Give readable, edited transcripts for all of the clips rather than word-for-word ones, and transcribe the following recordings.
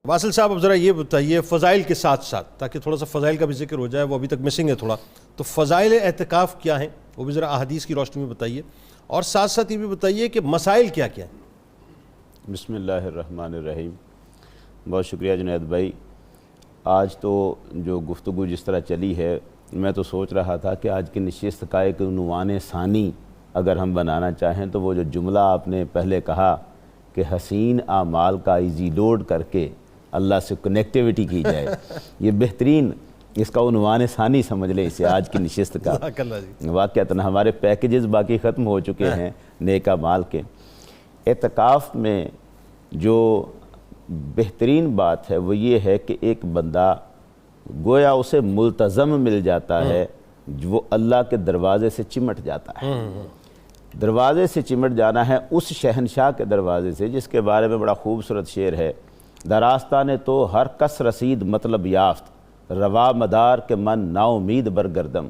واصل صاحب اب ذرا یہ بتائیے فضائل کے ساتھ ساتھ، تاکہ تھوڑا سا فضائل کا بھی ذکر ہو جائے، وہ ابھی تک مسنگ ہے تھوڑا، تو فضائل اعتکاف کیا ہیں وہ بھی ذرا احادیث کی روشنی میں بتائیے، اور ساتھ ساتھ یہ بھی بتائیے کہ مسائل کیا کیا ہیں۔ بسم اللہ الرحمن الرحیم۔ بہت شکریہ جنید بھائی۔ آج تو جو گفتگو جس طرح چلی ہے، میں تو سوچ رہا تھا کہ آج کی نشست کا ایک عنوان ثانی اگر ہم بنانا چاہیں تو وہ جو جملہ آپ نے پہلے کہا کہ حسین اعمال کا ایزی لوڈ کر کے اللہ سے کنیکٹیوٹی کی جائے، یہ بہترین اس کا عنوان ثانی سمجھ لیں اسے آج کی نشست کا۔ واقعتاً ہمارے پیکیجز باقی ختم ہو چکے ہیں نیک اعمال کے۔ اعتکاف میں جو بہترین بات ہے وہ یہ ہے کہ ایک بندہ گویا اسے ملتزم مل جاتا ہے، وہ اللہ کے دروازے سے چمٹ جاتا ہے۔ دروازے سے چمٹ جانا ہے اس شہنشاہ کے دروازے سے جس کے بارے میں بڑا خوبصورت شعر ہے، دراستان تو ہر کس رسید مطلب یافت، روا مدار کے من نا امید برگردم۔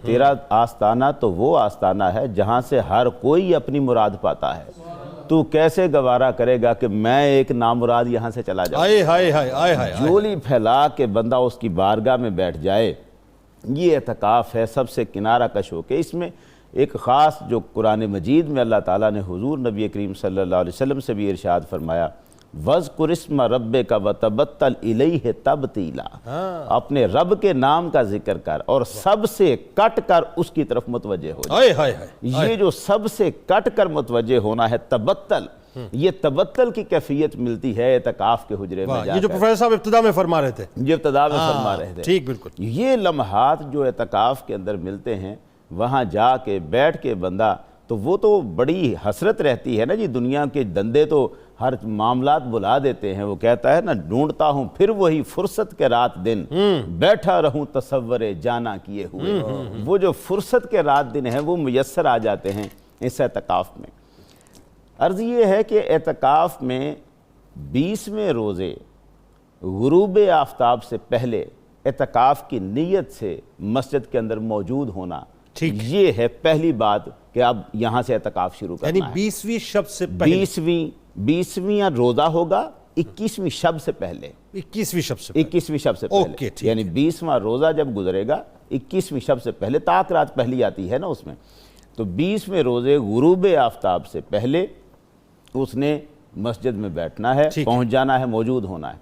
تیرا آستانہ تو وہ آستانہ ہے جہاں سے ہر کوئی اپنی مراد پاتا ہے، تو کیسے گوارا کرے گا کہ میں ایک نامراد یہاں سے چلا جاؤں۔ جولی پھیلا کے بندہ اس کی بارگاہ میں بیٹھ جائے، یہ اعتکاف ہے سب سے کنارہ کش ہو کے۔ اس میں ایک خاص جو قرآن مجید میں اللہ تعالیٰ نے حضور نبی کریم صلی اللہ علیہ وسلم سے بھی ارشاد فرمایا، وَذْكُرِ اسْمَ رَبِّكَ وَتَبَتَّلْ إِلَيْهِ تَبْتِيلًا، اپنے رب کے نام کا ذکر کر اور سب سے کٹ کر اس کی طرف متوجہ ہو جائے۔ یہ جو سب سے کٹ کر متوجہ ہونا ہے تبتل، یہ تبتل کی کیفیت ملتی ہے اعتکاف کے حجرے میں جا کر۔ یہ جو پروفیسر صاحب ابتدا میں فرما رہے تھے، ٹھیک بالکل، یہ لمحات جو اعتکاف کے اندر ملتے ہیں، وہاں جا کے بیٹھ کے بندہ تو وہ تو بڑی حسرت رہتی ہے نا جی، دنیا کے دندے تو ہر معاملات بلا دیتے ہیں، وہ کہتا ہے نا ڈھونڈتا ہوں پھر وہی فرصت کے رات دن، بیٹھا رہوں تصور جانا کیے ہوئے۔ وہ جو فرصت کے رات دن ہیں وہ میسر آ جاتے ہیں اس اعتکاف میں۔ عرض یہ ہے کہ اعتکاف میں 20ویں روزے غروب آفتاب سے پہلے اعتکاف کی نیت سے مسجد کے اندر موجود ہونا، یہ ہے پہلی بات کہ اب یہاں سے اعتکاف شروع کرنا ہے۔ یعنی 20ویں شب سے پہلے، 20ویں روزہ ہوگا 21ویں شب سے پہلے، 21ویں شب سے پہلے، یعنی 20واں روزہ جب گزرے گا 21ویں شب سے پہلے، تاک رات پہلی آتی ہے نا اس میں، تو 20ویں روزے غروب آفتاب سے پہلے اس نے مسجد میں بیٹھنا ہے، پہنچ جانا ہے، موجود ہونا ہے۔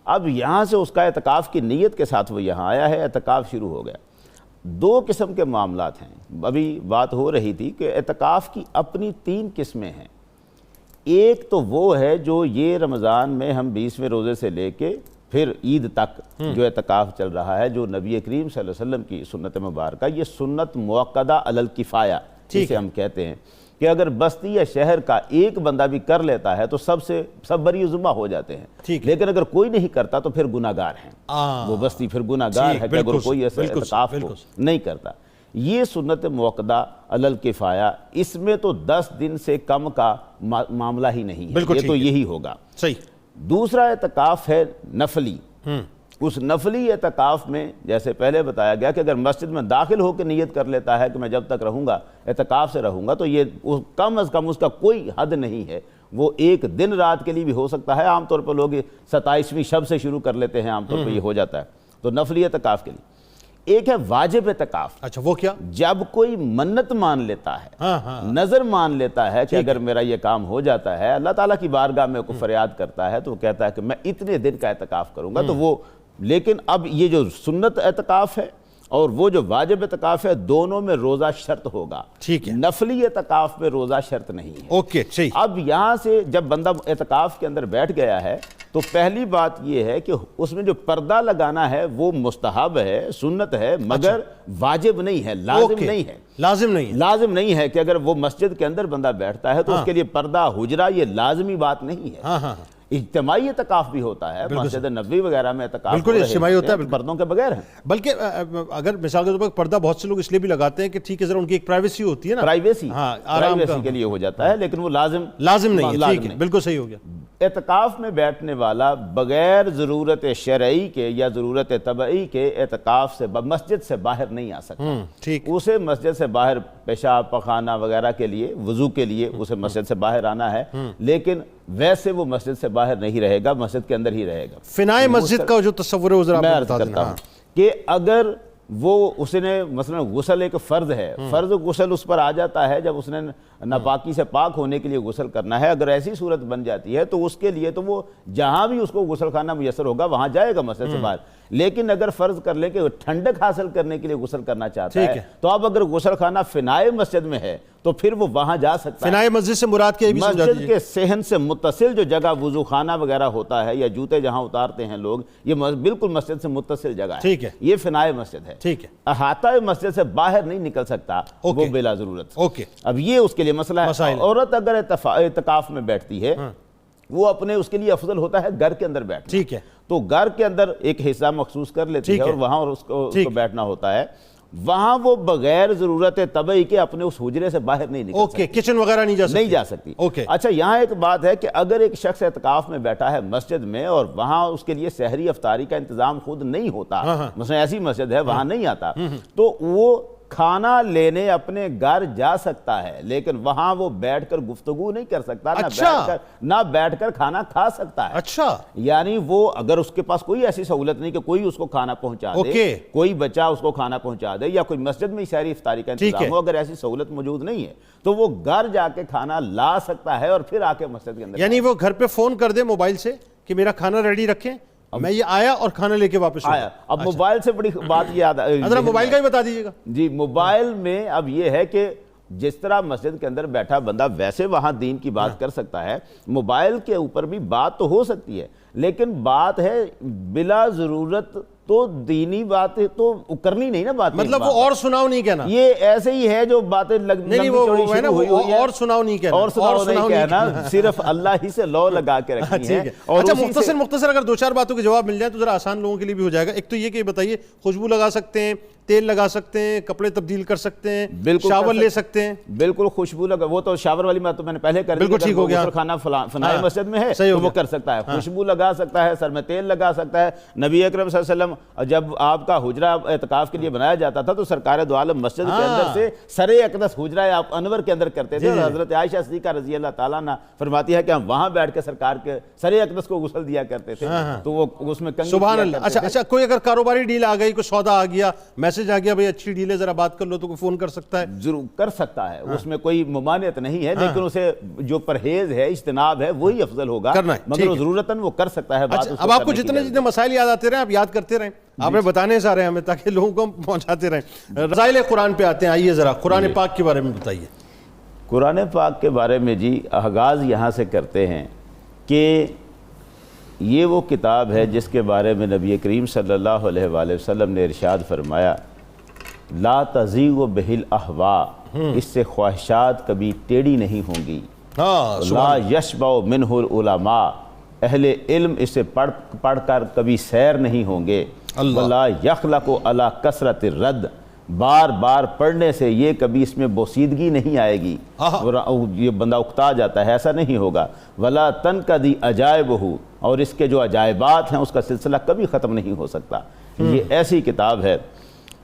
اب یہاں سے اس کا اعتکاف کی نیت کے ساتھ وہ یہاں آیا ہے، اعتکاف شروع ہو گیا۔ دو قسم کے معاملات ہیں، ابھی بات ہو رہی تھی کہ اعتکاف کی اپنی 3 قسمیں ہیں۔ ایک تو وہ ہے جو یہ رمضان میں ہم 20ویں روزے سے لے کے پھر عید تک جو اعتکاف چل رہا ہے، جو نبی کریم صلی اللہ علیہ وسلم کی سنت مبارکہ، یہ سنت موقدہ علی الکفایہ جسے ہم کہتے ہیں کہ اگر بستی یا شہر کا ایک بندہ بھی کر لیتا ہے تو سب بری ذمہ ہو جاتے ہیں، لیکن اگر کوئی نہیں کرتا تو پھر گناہگار ہیں، وہ بستی پھر گناہگار ہے کہ اگر کوئی ایسے اعتکاف کو نہیں کرتا۔ یہ سنت موقدہ علی الکفایہ، اس میں تو 10 دن سے کم کا معاملہ ہی نہیں ہے، یہ تو یہی ہوگا۔ دوسرا اعتکاف ہے نفلی۔ اس نفلی اعتکاف میں جیسے پہلے بتایا گیا کہ اگر مسجد میں داخل ہو کے نیت کر لیتا ہے کہ میں جب تک رہوں گا اعتکاف سے رہوں گا، تو یہ کم از کم اس کا کوئی حد نہیں ہے، وہ ایک دن رات کے لیے بھی ہو سکتا ہے۔ عام طور پر لوگ 27ویں شب سے شروع کر لیتے ہیں، عام طور پہ یہ ہو جاتا ہے۔ تو نفلی اعتکاف کے لیے ایک ہے واجب اعتکاف۔ اچھا، وہ کیا؟ جب کوئی منت مان لیتا ہے، نظر مان لیتا ہے کہ اگر میرا یہ کام ہو جاتا ہے، اللہ تعالیٰ کی بارگاہ میں کو فریاد کرتا ہے، تو وہ کہتا ہے کہ میں اتنے دن کا اعتکاف کروں گا، تو وہ، لیکن اب یہ جو سنت اعتکاف ہے اور وہ جو واجب اعتکاف ہے، دونوں میں روزہ شرط ہوگا۔ نفلی اعتکاف میں روزہ شرط نہیں ہے۔ اب یہاں سے جب بندہ اعتکاف کے اندر بیٹھ گیا ہے تو پہلی بات یہ ہے کہ اس میں جو پردہ لگانا ہے وہ مستحب ہے، سنت ہے، مگر واجب نہیں ہے، لازم نہیں ہے۔ لازم نہیں ہے کہ اگر وہ مسجد کے اندر بندہ بیٹھتا ہے تو اس کے لیے پردہ حجرہ یہ لازمی بات نہیں ہے۔ اجتماعی اعتکاف بھی ہوتا ہے، مسجد نبوی وغیرہ میں اعتکاف بالکل اجتماعی ہوتا ہے، پردوں کے بغیر ہیں۔ بلکہ اگر مثال کے طور پر پردہ بہت سے لوگ اس لیے بھی لگاتے ہیں کہ ٹھیک ہے ذرا ان کی ایک پرائیویسی ہوتی ہے نا، پرائیویسی کے لیے ہو جاتا ہے، لیکن وہ لازم نہیں ہے۔ ٹھیک ہے، بالکل صحیح ہو گیا۔ اعتکاف میں بیٹھنے والا بغیر ضرورت شرعی کے یا ضرورت طبعی کے اعتکاف سے مسجد سے باہر نہیں آ سکتا۔ اسے مسجد سے باہر پیشاب پخانہ وغیرہ کے لیے، وضو کے لیے اسے مسجد سے باہر آنا ہے، لیکن ویسے وہ مسجد سے باہر نہیں رہے گا، مسجد کے اندر ہی رہے گا۔ فنائے مسجد کا جو تصور ہے وہ ذرا میں آپ عرض بتا کرتا دینا۔ ہوں کہ اگر وہ اس نے مثلا غسل ایک فرض ہے، فرض غسل اس پر آ جاتا ہے جب اس نے ناپاکی سے پاک ہونے کے لیے غسل کرنا ہے، اگر ایسی صورت بن جاتی ہے تو اس کے لیے تو وہ جہاں بھی اس کو غسل خانہ میسر ہوگا وہاں جائے گا مسجد سے باہر۔ لیکن اگر فرض کر لیں کہ ٹھنڈک حاصل کرنے کے لیے غسل کرنا چاہتا ہے تو اب اگر غسل خانہ فنائے مسجد میں ہے تو پھر وہ وہاں جا سکتا ہے۔ فنائے مسجد سے مراد کیا ہے بھی سمجھا مسجد دیجئے۔ کے صحن سے متصل جو جگہ وضو خانہ وغیرہ ہوتا ہے یا جوتے جہاں اتارتے ہیں لوگ، یہ بالکل مسجد سے متصل جگہ ہے، ٹھیک ہے، یہ فنائے مسجد ہے۔ ٹھیک ہے، احاطہ مسجد سے باہر نہیں نکل سکتا وہ بلا ضرورت۔ اوکے، اب یہ اس کے لیے مسئلہ ہے۔ عورت اگر اعتکاف میں بیٹھتی ہے وہ اپنے اس کے لیے افضل ہوتا ہے گھر کے اندر بیٹھنا، ٹھیک ہے، تو گھر کے اندر ایک حصہ مخصوص کر لیتی ہے اور وہاں اس کو بیٹھنا ہوتا ہے، وہاں وہ بغیر ضرورت طبعی کے اپنے اس حجرے سے باہر نہیں نکل سکتی، کچن وغیرہ نہیں جا سکتی۔ اچھا یہاں ایک بات ہے کہ اگر ایک شخص اعتکاف میں بیٹھا ہے مسجد میں اور وہاں اس کے لیے سحری افطاری کا انتظام خود نہیں ہوتا، مثلا ایسی مسجد ہے وہاں نہیں آتا، تو وہ کھانا لینے اپنے گھر جا سکتا ہے لیکن وہاں وہ بیٹھ کر گفتگو نہیں کر سکتا، نہ بیٹھ کر کھانا کھا سکتا ہے۔ اچھا، یعنی وہ اگر اس کے پاس کوئی ایسی سہولت نہیں کہ کوئی اس کو کھانا پہنچا دے، کوئی بچہ اس کو کھانا پہنچا دے یا کوئی مسجد میں سحری افطاری کا انتظام ہو، اگر ایسی سہولت موجود نہیں ہے تو وہ گھر جا کے کھانا لا سکتا ہے اور پھر آ کے مسجد کے اندر، یعنی وہ گھر پہ فون کر دے موبائل سے کہ میرا کھانا ریڈی رکھیں، میں یہ آیا اور کھانا لے کے واپس آیا۔ اب موبائل سے بڑی بات یاد ذرا موبائل کا ہی بتا دیجیے گا۔ جی، موبائل میں اب یہ ہے کہ جس طرح مسجد کے اندر بیٹھا بندہ ویسے وہاں دین کی بات کر سکتا ہے، موبائل کے اوپر بھی بات تو ہو سکتی ہے لیکن بات ہے بلا ضرورت تو دینی باتیں تو کرنی نہیں نا، بات مطلب وہ اور سناؤ نہیں کہنا، یہ ایسے ہی ہے جو باتیں لمبی چوڑی شروع ہوئی ہوئی ہیں، اور سناؤ نہیں کہنا، اور سناؤ نہیں کہنا، صرف اللہ ہی سے لو لگا کے رکھنی ہے۔ اچھا مختصر اگر دو چار باتوں کے جواب مل جائے تو ذرا آسان لوگوں کے لیے بھی ہو جائے گا۔ ایک تو یہ کہ بتائیے خوشبو لگا سکتے ہیں، تیل لگا سکتے ہیں، کپڑے تبدیل کر سکتے ہیں، شاور لے سکتے ہیں؟ بالکل خوشبو لگا، وہ تو شاور والی بات تو میں نے پہلے کر دی، بالکل ٹھیک ہو گیا، خانہ فنائے مسجد میں ہے تو وہ کر سکتا ہے، خوشبو لگا سکتا ہے، سر میں تیل لگا سکتا ہے۔ نبی اکرم صلی اللہ علیہ وسلم جب آپ کا حجرہ اعتکاف کے لیے بنایا جاتا تھا تو سرکار دو عالم مسجد کے اندر سے سر اقدس حجرہ آپ انور کے اندر کرتے تھے، اور حضرت عائشہ صدیقہ رضی اللہ تعالیٰ عنہ فرماتی ہے کہ ہم وہاں بیٹھ کے سرکار کے سر اقدس کو غسل دیا کرتے تھے، تو وہ اس میں کنگھی سبحان اللہ۔ اچھا کوئی اگر کاروباری ڈیل آ گئی، کوئی سودا آ گیا، میسج آ گیا بھئی اچھی ڈیل ہے ذرا بات کر لو، تو کوئی فون کر سکتا ہے؟ ضرور کر سکتا ہے، اس میں کوئی ممانعت نہیں ہے لیکن اسے جو پرہیز ہے، اجتناب ہے، وہی افضل ہوگا، مگر ضرورتاً وہ کر سکتا ہے۔ اب آپ کو جتنے مسائل یاد آتے رہیں آپ یاد کرتے رہیں، آپ نے بتانے سا رہے ہمیں تاکہ لوگوں کو پہنچاتے رہیں۔ رسائل قرآن پہ آتے ہیں، آئیے ذرا قرآن پاک کے بارے میں بتائیے۔ قرآن پاک کے بارے میں جی آغاز یہاں سے کرتے ہیں کہ یہ وہ کتاب ہے جس کے بارے میں نبی کریم صلی اللہ علیہ وآلہ وسلم نے ارشاد فرمایا، لا تزیغ بہ الاہواء، اس سے خواہشات کبھی ٹیڑھی نہیں ہوں گی، لا یشبع منہ العلماء، اہل علم اسے پڑھ کر کبھی سیر نہیں ہوں گے، ولا یخلق علی کثرت الرد، بار بار پڑھنے سے یہ کبھی اس میں بوسیدگی نہیں آئے گی، یہ بندہ اکتا جاتا ہے، ایسا نہیں ہوگا، ولا تنقضی عجائبہ، اور اس کے جو عجائبات ہیں اس کا سلسلہ کبھی ختم نہیں ہو سکتا۔ یہ ایسی کتاب ہے،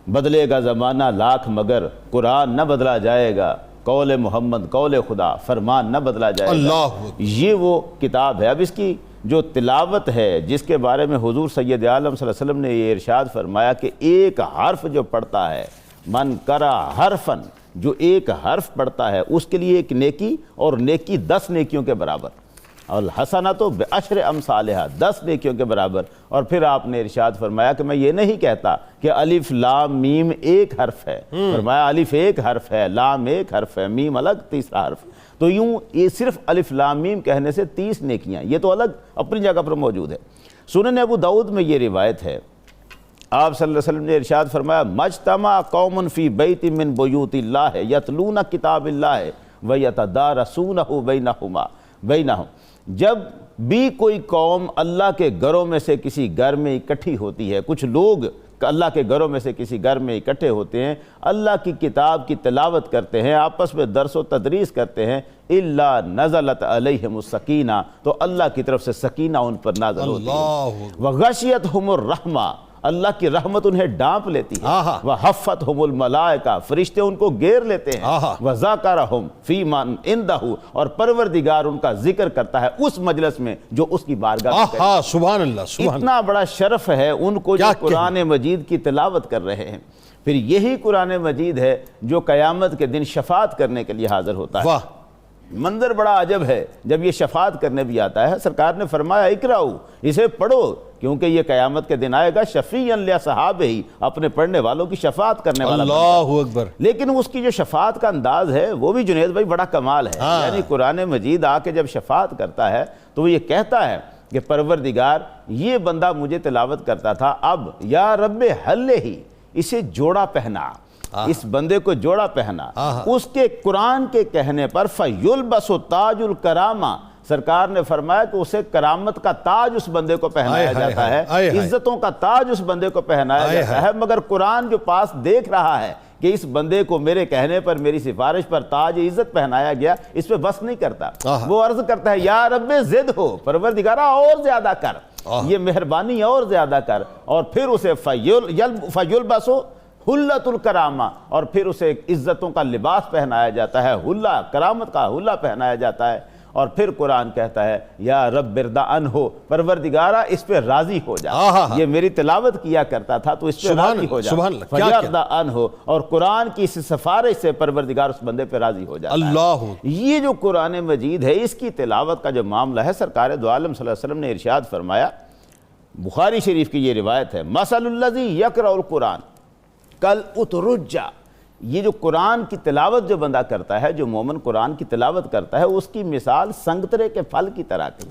بدلے گا زمانہ لاکھ مگر قرآن نہ بدلا جائے گا، قول محمد قول خدا فرمان نہ بدلا جائے گا۔ یہ وہ کتاب ہے۔ اب اس کی جو تلاوت ہے جس کے بارے میں حضور سید عالم صلی اللہ علیہ وسلم نے یہ ارشاد فرمایا کہ ایک حرف جو پڑھتا ہے، من کرا حرفن، جو ایک حرف پڑھتا ہے اس کے لیے ایک نیکی، اور نیکی 10 نیکیوں کے برابر، اور الحسنۃ بعشر امثالہا، 10 نیکیوں کے برابر۔ اور پھر آپ نے ارشاد فرمایا کہ میں یہ نہیں کہتا کہ الف لام میم ایک حرف ہے، فرمایا الف ایک حرف ہے، لام ایک حرف ہے، میم الگ تیسرا حرف، تو یوں یہ صرف الف لام میم کہنے سے 30 نیکیاں، یہ تو الگ اپنی جگہ پر موجود ہے۔ سنن ابو داؤد میں یہ روایت ہے، آپ صلی اللہ علیہ وسلم نے ارشاد فرمایا، مجتمع قوم فی بیت من بیوت اللہ یتلون کتاب اللہ ویتدارسونہ بینہم، جب بھی کوئی قوم اللہ کے گھروں میں سے کسی گھر میں اکٹھی ہوتی ہے، کچھ لوگ اللہ کے گھروں میں سے کسی گھر میں اکٹھے ہوتے ہیں، اللہ کی کتاب کی تلاوت کرتے ہیں، آپس میں درس و تدریس کرتے ہیں، الا نزلت علیہم السکینہ، تو اللہ کی طرف سے سکینہ ان پر نازل ہوتی ہے، وغشیتہم الرحمہ، اللہ کی رحمت انہیں ڈانپ لیتی ہے، وَحَفَّتْهُمُ الْمَلَائِکَةُ فرشتے ان کو گھیر لیتے ہیں، وَذَكَرَهُمْ فِي مَنْ عِنْدَهُ اور پروردگار ان کا ذکر کرتا ہے اس مجلس میں جو اس کی بارگاہ میں کرے۔ سبحان اللہ، سبحان اتنا بڑا شرف ہے ان کو جو قرآن مجید کی تلاوت کر رہے ہیں۔ پھر یہی قرآن مجید ہے جو قیامت کے دن شفاعت کرنے کے لیے حاضر ہوتا ہے۔ منظر بڑا عجب ہے جب یہ شفاعت کرنے بھی آتا ہے۔ سرکار نے فرمایا اقرأو، اسے پڑھو، کیونکہ یہ قیامت کے دن آئے گا شفیعاً لِأَصْحَابِهِ، اپنے پڑھنے والوں کی شفاعت کرنے والا۔ اللہ اکبر۔ لیکن اس کی جو شفاعت کا انداز ہے وہ بھی جنید بھائی بڑا کمال ہے۔ یعنی قرآن مجید آ کے جب شفاعت کرتا ہے تو وہ یہ کہتا ہے کہ پروردگار یہ بندہ مجھے تلاوت کرتا تھا، اب یا رب حلہ، اسے جوڑا پہنا، اس بندے کو جوڑا پہنا۔ اس کے قرآن کے کہنے پر فَيُلْبَسُ تاج الکرامہ، سرکار نے فرمایا کہ اسے کرامت کا تاج اس بندے کو پہنایا جاتا ہے، عزتوں کا تاج اس بندے کو پہنایا جاتا ہے، مگر قرآن جو پاس دیکھ رہا ہے کہ اس بندے کو میرے کہنے پر، میری سفارش پر تاج عزت پہنایا گیا، اس پہ بس نہیں کرتا۔ وہ عرض کرتا ہے یا رب زد ہو، پروردگارہ اور زیادہ کر، یہ مہربانی اور زیادہ کر، اور پھر اسے فَيُلْبَسُ حلت الکرامہ، اور پھر اسے عزتوں کا لباس پہنایا جاتا ہے، حلہ، کرامت کا حلہ پہنایا جاتا ہے۔ اور پھر قرآن کہتا ہے یا رب ارض عنہ، پروردگارہ اس پہ راضی ہو جا، یہ میری تلاوت کیا کرتا تھا تو اس پہ راضی ہو جا، فَيَرْضَ عَنْهُ، اور قرآن کی اس سفارش سے پروردگار اس بندے پہ راضی ہو جاتا ہے۔ یہ جو قرآن مجید ہے اس کی تلاوت کا جو معاملہ ہے، سرکار دو عالم صلی اللہ علیہ وسلم نے ارشاد فرمایا، بخاری شریف کی یہ روایت ہے، مَثَلُ الَّذِي يَقْرَأُ الْقُرْآنَ کَالْأُتْرُجَّ، یہ جو قرآن کی تلاوت جو بندہ کرتا ہے، جو مومن قرآن کی تلاوت کرتا ہے، اس کی مثال سنگترے کے پھل کی طرح کی،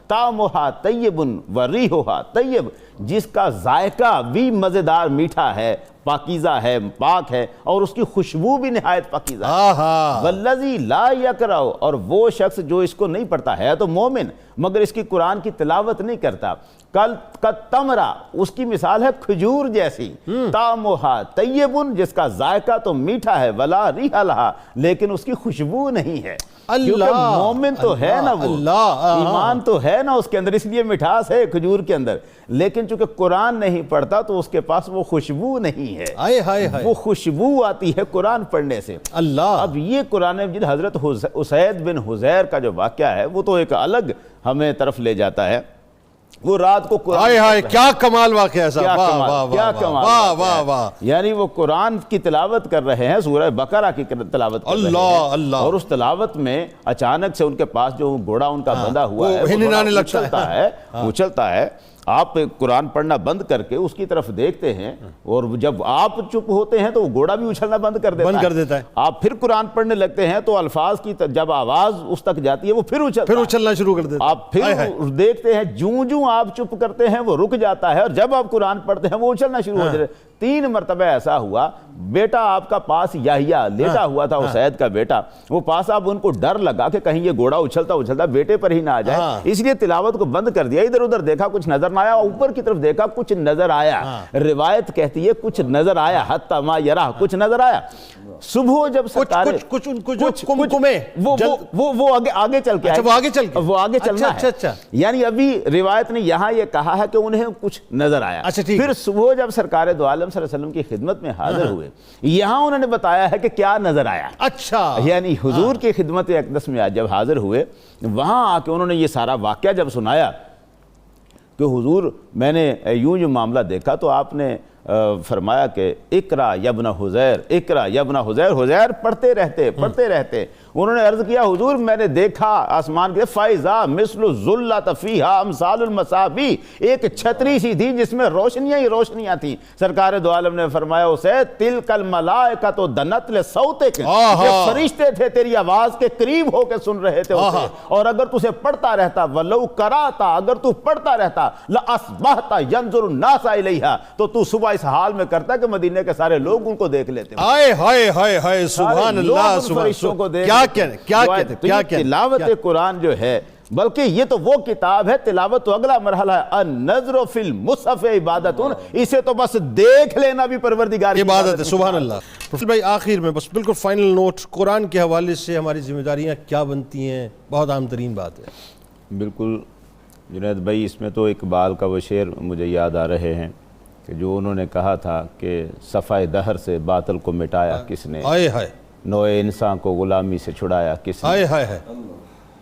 طعمھا طیب وریحھا طیب، جس کا ذائقہ بھی مزیدار میٹھا ہے، پاکیزہ ہے، پاک ہے، اور اس کی خوشبو بھی نہایت پاکیزہ ہے۔ والذی لا یقرأ، اور وہ شخص جو اس کو نہیں پڑھتا ہے تو مومن مگر اس کی قرآن کی تلاوت نہیں کرتا، کالتمرہ، اس کی مثال ہے کھجور جیسی، طعمھا طیب، جس کا ذائقہ تو میٹھا ہے، ولا ریح لہا، لیکن اس کی خوشبو نہیں ہے۔ کیونکہ مومن تو ہے نا، وہ ایمان تو ہے نا اس کے اندر، اس لیے مٹھاس ہے کھجور کے اندر، لیکن چونکہ قرآن نہیں پڑھتا تو اس کے پاس وہ خوشبو نہیں ہے، وہ خوشبو آتی ہے قرآن پڑھنے سے۔ اب یہ قرآن مجید حضرت اسید بن حضیر کا جو واقعہ ہے وہ تو ایک الگ ہمیں طرف لے جاتا ہے۔ وہ رات کو قرآن، کیا کمال واقعہ ہے، کیا کمال، یعنی وہ قرآن کی تلاوت کر رہے ہیں، سورہ بقرہ کی تلاوت کر رہے ہیں، اور اس تلاوت میں اچانک سے ان کے پاس جو گھوڑا ان کا بندھا ہوا ہے وہ اچھلتا ہے۔ آپ قرآن پڑھنا بند کر کے اس کی طرف دیکھتے ہیں، اور جب آپ چپ ہوتے ہیں تو وہ گھوڑا بھی اچھلنا بند کر دیتا ہے۔ آپ پھر قرآن پڑھنے لگتے ہیں تو الفاظ کی جب آواز اس تک جاتی ہے وہ پھر اچھلنا شروع کر دیتا ہے۔ آپ پھر دیکھتے ہیں جوں آپ چپ کرتے ہیں وہ رک جاتا ہے، اور جب آپ قرآن پڑھتے ہیں وہ اچھلنا شروع ہو جاتا ہے۔ 3 مرتبہ ایسا ہوا، بیٹا آپ کا پاس یحییٰ لیٹا ہوا تھا، اسید کا بیٹا، وہ پاس اب ان کو ڈر لگا کہ کہیں یہ گھوڑا اچھلتا بیٹے پر ہی نہ آ جائے، اس لیے تلاوت کو بند کر دیا۔ ادھر ادھر دیکھا کچھ نظر نہ آیا، اوپر کی طرف دیکھا کچھ نظر آیا، روایت کہتی ہے کچھ نظر آیا، حتی ما یرا، کچھ نظر آیا۔ صبح جب سرکار وہ آگے چل کے وہ آگے چلنا ہے، یعنی ابھی روایت نے یہاں یہ کہا ہے کہ انہیں کچھ نظر آیا۔ پھر صبح جب سرکار دو عالم صلی اللہ علیہ وسلم کی خدمت میں حاضر ہوئے، یہاں انہوں نے بتایا ہے کہ کیا نظر آیا۔ یعنی حضور کی خدمت اقدس میں جب حاضر ہوئے، وہاں آ کے انہوں نے یہ سارا واقعہ جب سنایا کہ حضور میں نے یوں جو معاملہ دیکھا، تو آپ نے فرمایا کہ اقرا یا ابن حذیر، اقرا یا ابن حذیر، حذیر پڑھتے رہتے۔ انہوں نے عرض کیا حضور میں نے دیکھا آسمان کے فائزہ مثل الظلۃ فیہا امثال المصابیح، ایک چھتری سی تھی جس میں روشنیاں ہی روشنیاں تھیں۔ سرکار دو عالم نے فرمایا اسے تلک الملائکۃ دنت لصوتک، یہ فرشتے تھے تیری آواز کے قریب ہو کے سن رہے تھے اسے، اور اگر تو اسے پڑھتا رہتا، ولو قرأت، اگر تو پڑھتا رہتا، لاصبحت ینظر الناس الیہا، تو تو صبح اس حال میں کرتا کہ مدینے کے سارے لوگ ان کو دیکھ لیتے۔ ہائے سبحان اللہ، فرشتوں کو دیکھ کیا تلاوت قرآن جو ہے، بلکہ یہ تو وہ کتاب ہے، تلاوت تو اگلا مرحلہ ہے، النظر فی المصحف عبادت، اسے تو بس دیکھ لینا بھی پروردگار کی عبادت ہے۔ سبحان اللہ۔ پروفیسر بھائی آخر میں بس بالکل فائنل نوٹ، قرآن کے حوالے سے ہماری ذمہ داریاں کیا بنتی ہیں؟ بہت عام ترین بات ہے۔ بالکل جنید بھائی، اس میں تو اقبال کا وہ شعر مجھے یاد آ رہے ہیں کہ جو انہوں نے کہا تھا کہ صفحہ دہر سے باطل کو مٹایا کس نے، ہائے ہائے نوع انسان کو غلامی سے چھڑایا کس نے، ہائے ہائے،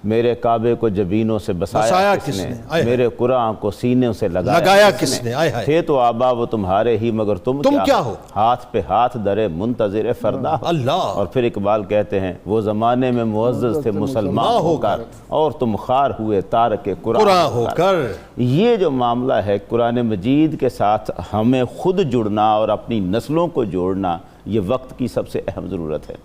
میرے کعبے کو جبینوں سے بسایا کس نے، میرے قرآن کو سینوں سے لگایا کس نے، تھے تو آبا وہ تمہارے ہی مگر تم کیا ہو، ہاتھ پہ ہاتھ درے منتظر فردا ہو۔ اللہ۔ اور پھر اقبال کہتے ہیں وہ زمانے میں معزز تھے مسلمان ہو کر، اور تم خار ہوئے تارک قرآن ہو کر۔ یہ جو معاملہ ہے قرآن مجید کے ساتھ ہمیں خود جڑنا اور اپنی نسلوں کو جوڑنا، یہ وقت کی سب سے اہم ضرورت ہے۔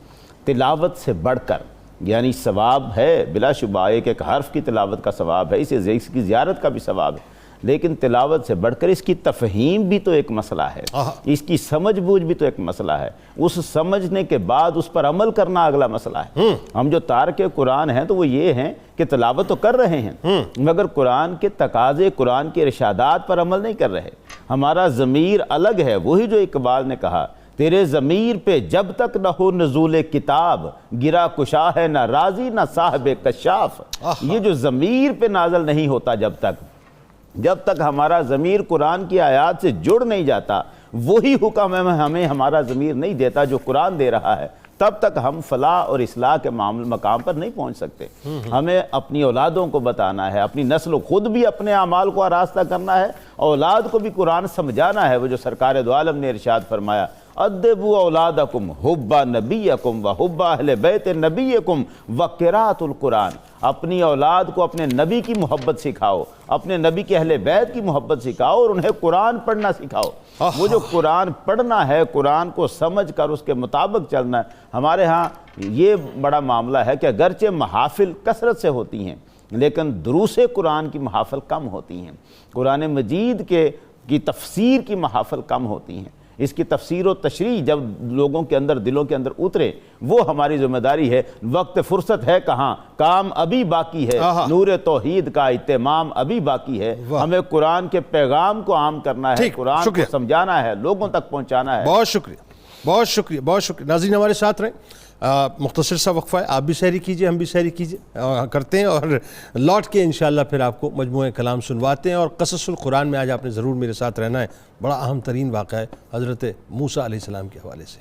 تلاوت سے بڑھ کر، یعنی ثواب ہے بلا شبہ، ایک حرف کی تلاوت کا ثواب ہے، اس کی زیارت کا بھی ثواب ہے، لیکن تلاوت سے بڑھ کر اس کی تفہیم بھی تو ایک مسئلہ ہے، اس کی سمجھ بوجھ بھی تو ایک مسئلہ ہے، اس سمجھنے کے بعد اس پر عمل کرنا اگلا مسئلہ ہے۔ ہم جو تارک قرآن ہیں تو وہ یہ ہیں کہ تلاوت تو کر رہے ہیں مگر قرآن کے تقاضے، قرآن کے ارشادات پر عمل نہیں کر رہے۔ ہمارا ضمیر الگ ہے، وہی جو اقبال نے کہا تیرے ضمیر پہ جب تک نہ ہو نزول کتاب، گرا کشا ہے نہ راضی نہ صاحب کشاف۔ یہ جو ضمیر پہ نازل نہیں ہوتا، جب تک ہمارا ضمیر قرآن کی آیات سے جڑ نہیں جاتا، وہی حکم ہمیں ہمارا ضمیر نہیں دیتا جو قرآن دے رہا ہے، تب تک ہم فلاح اور اصلاح کے مقام پر نہیں پہنچ سکتے۔ ہمیں اپنی اولادوں کو بتانا ہے، اپنی نسل، خود بھی اپنے اعمال کو آراستہ کرنا ہے، اولاد کو بھی قرآن سمجھانا ہے۔ وہ جو سرکار دو عالم نے ارشاد فرمایا ادبوا اولادکم حب نبیکم و حب اہل بیت نبیکم و قراءۃ القرآن، اپنی اولاد کو اپنے نبی کی محبت سکھاؤ، اپنے نبی کے اہل بیت کی محبت سکھاؤ، اور انہیں قرآن پڑھنا سکھاؤ۔ وہ جو قرآن پڑھنا ہے، قرآن کو سمجھ کر اس کے مطابق چلنا ہے۔ ہمارے ہاں یہ بڑا معاملہ ہے کہ اگرچہ محافل کثرت سے ہوتی ہیں لیکن دروس قرآن کی محافل کم ہوتی ہیں، قرآن مجید کی تفسیر کی محافل کم ہوتی ہیں۔ اس کی تفسیر و تشریح جب لوگوں کے اندر، دلوں کے اندر اترے، وہ ہماری ذمہ داری ہے۔ وقت فرصت ہے کہاں، کام ابھی باقی ہے، نور توحید کا اتمام ابھی باقی ہے۔ ہمیں قرآن کے پیغام کو عام کرنا ہے، قرآن کو سمجھانا ہے، لوگوں تک پہنچانا ہے۔ بہت شکریہ، بہت شکریہ، بہت شکریہ۔ ناظرین ہمارے ساتھ رہیں، مختصر سا وقفہ ہے، آپ بھی سحری کیجئے، ہم بھی سحری کرتے ہیں، اور لوٹ کے انشاءاللہ پھر آپ کو مجموعہ کلام سنواتے ہیں۔ اور قصص القرآن میں آج آپ نے ضرور میرے ساتھ رہنا ہے، بڑا اہم ترین واقعہ ہے حضرت موسیٰ علیہ السلام کے حوالے سے۔